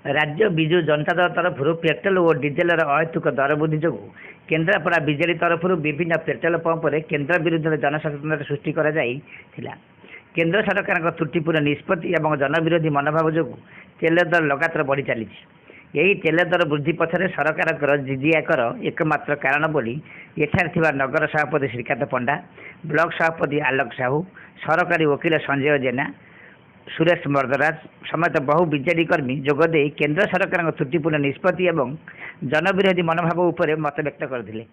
राज्य विजु जनता दल तरफ पेट्रोल और डिजेलर अहेतुक दर वृद्धि जो केन्द्रापड़ा बीजेडी तरफ विभिन्न पेट्रोल पंप केन्द्र विरुद्ध जनसचेतनता सृष्टि केन्द्र सरकार त्रुटिपूर्ण निष्पत्ति और जनविरोधी मनोभाव जो तेल दर लगातार बढ़ी चली यही तेल दर वृद्धि पछरे सरकार जिजिया कर एकमात्र कारण बोली एठार नगर सभापति श्रीकांत पंडा ब्लॉक सभापति आलोक साहू सरकारी वकील संजय जेना सुरेश मर्दराज समेत बहु बीजेडी कर्मी जोगदे केन्द्र सरकार त्रुटिपूर्ण निष्पत्ति और जनविरोधी मनोभाव उपर मत व्यक्त करते।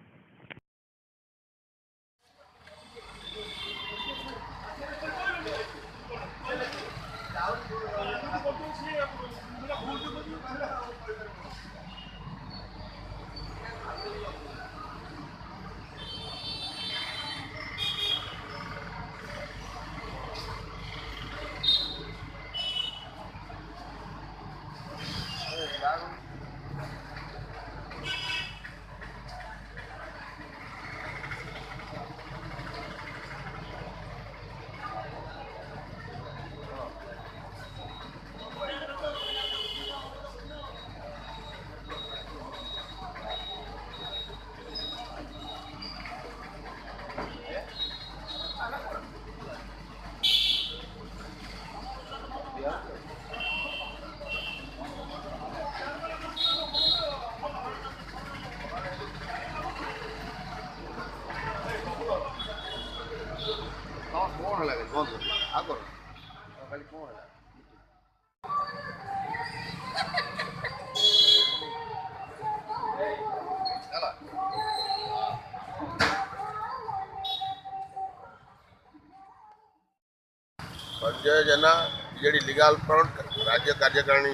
संजय जेना बीजेडी लीगल फ्रंट राज्य कार्यकारिणी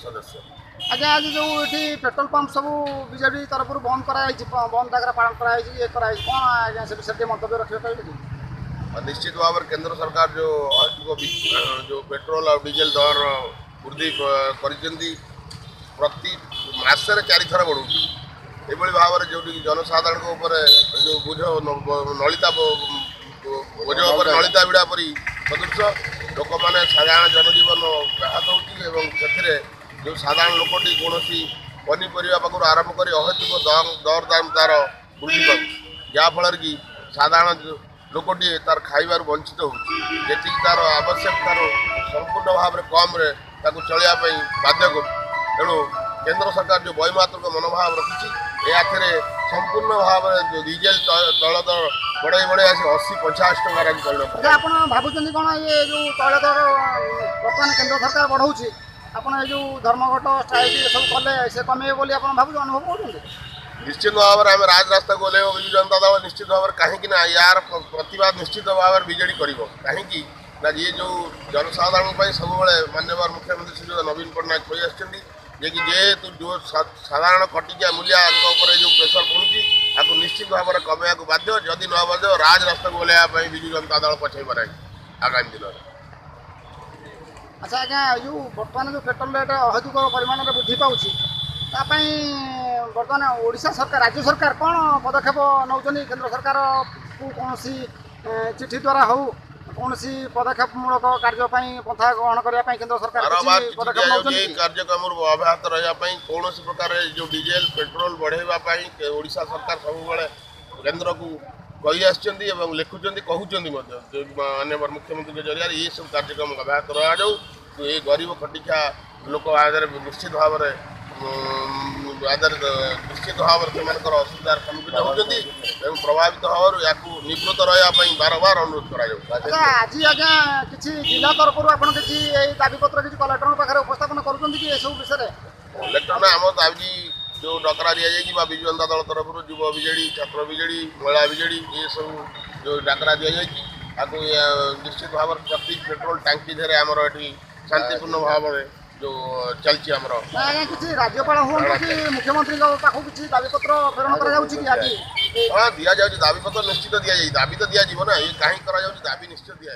सदस्य। आज्ञा आज जो ये पेट्रोल पंप सब बीजेडी तरफ बंद कराई बंद डाकरा पालन कराई ये कराई कौन आज्ञा से विषय मंतव्य रखिए कहिए। निश्चित भाव में केंद्र सरकार जो पेट्रोल और डीजेल दर वृद्धि प्रति मासरे 4 थर बढ़ू ये भाव में जो जनसाधारण जो बुझ नलिता बोझ नलिता विड़ा परी सदृश लोक मैंने साधारण जनजीवन व्याहत होती जो साधारण लोकटी कौन पनीपरिया पाखु आरंभ कर अहेतुक दर दाम तार वृद्धि पाऊँ जहाँफल कि साधारण लोकटी तार खाइबार वंचित होती तार आवश्यक तार संपूर्ण भाव में कम चलियापी बाध्य कर तेणु केंद्र सरकार जो वैमात्रिक मनोभाव रखी संपूर्ण भाव में डीजेल तैल दर बढ़ाई बढ़ाई आसी 80-50 टकर परिणत आप भावुं कौन ये जो तैल दर बर्तमान केंद्र सरकार बढ़ाऊँगी आपड़ ये जो धर्मघट स्ट्राइक सब कले से कमे बोली आप भाव अनुभव कर निश्चित भाव में आम राजरास्ता को ओह्लैब विजु जनता दल निश्चित भाव में कहीं यार प्रतिवाद निश्चित भाव में बीजेडी कहीं ये जो जनसाधारण सब माननीय मुख्यमंत्री श्री नवीन पट्टनायक कही आसुँच जेहेतु जो साधारण खटिकिया मूल्य जो प्रेसर पड़ू निश्चित भाव में कमेया बाध्य जदि न बाध्य राजरास्ता को ओह्लैब विजु जनता दल पछेब ना आगामी दिन में। अच्छा आज्ञा जो बर्तमान जो पेट्रोल रेट अहेतुक परिमाण में वृद्धि पाँच बर्तमान ओडिशा सरकार राज्य सरकार कौन पदक्षेप नौ केंद्र सरकार को कौन चिठी द्वारा हो कौन पदक्षेपमूलक कार्यपाई पंथा ग्रहण करने केंद्र सरकार कार्यक्रम अब्याहत रही कौन प्रकार जो डीजेल पेट्रोल बढ़ाई ओडिशा सरकार सब केंद्र को कही आसुँच लिखुंट कहते माननीय मुख्यमंत्री के जरिए ये सब कार्यक्रम अब्याहत रहा ये गरीब खटिया लोक आदर निश्चित भाव में निश्चित भाव में असुविधार सम्मुखीन होती प्रभावित भाव या निवृत्त रहा बार बार अनुरोध कर आज आज्ञा किसी जिला तरफ आप दाबीपत्र किसी कलेक्टर पाखे उपस्थापन कर विषय कलेक्टर ने आम दाबी जो डकरा दि जाए विजु जनता दल तरफ युव बीजेडी छात्र बीजेडी महिला बीजेडी ये सब जो डाकरा दि जाए निश्चित भाव में प्रति पेट्रोल टांकी धीरे आमर ये शांतिपूर्ण भाव में जो चलती किसी राज्यपाल हूँ कि मुख्यमंत्री पाखु किसी दाबीपत्र प्रेरण कर हाँ दि जाए दाबीपत्र निश्चित दि जाए दाबी तो दिज्व ना ये कहीं दाबी निश्चित दि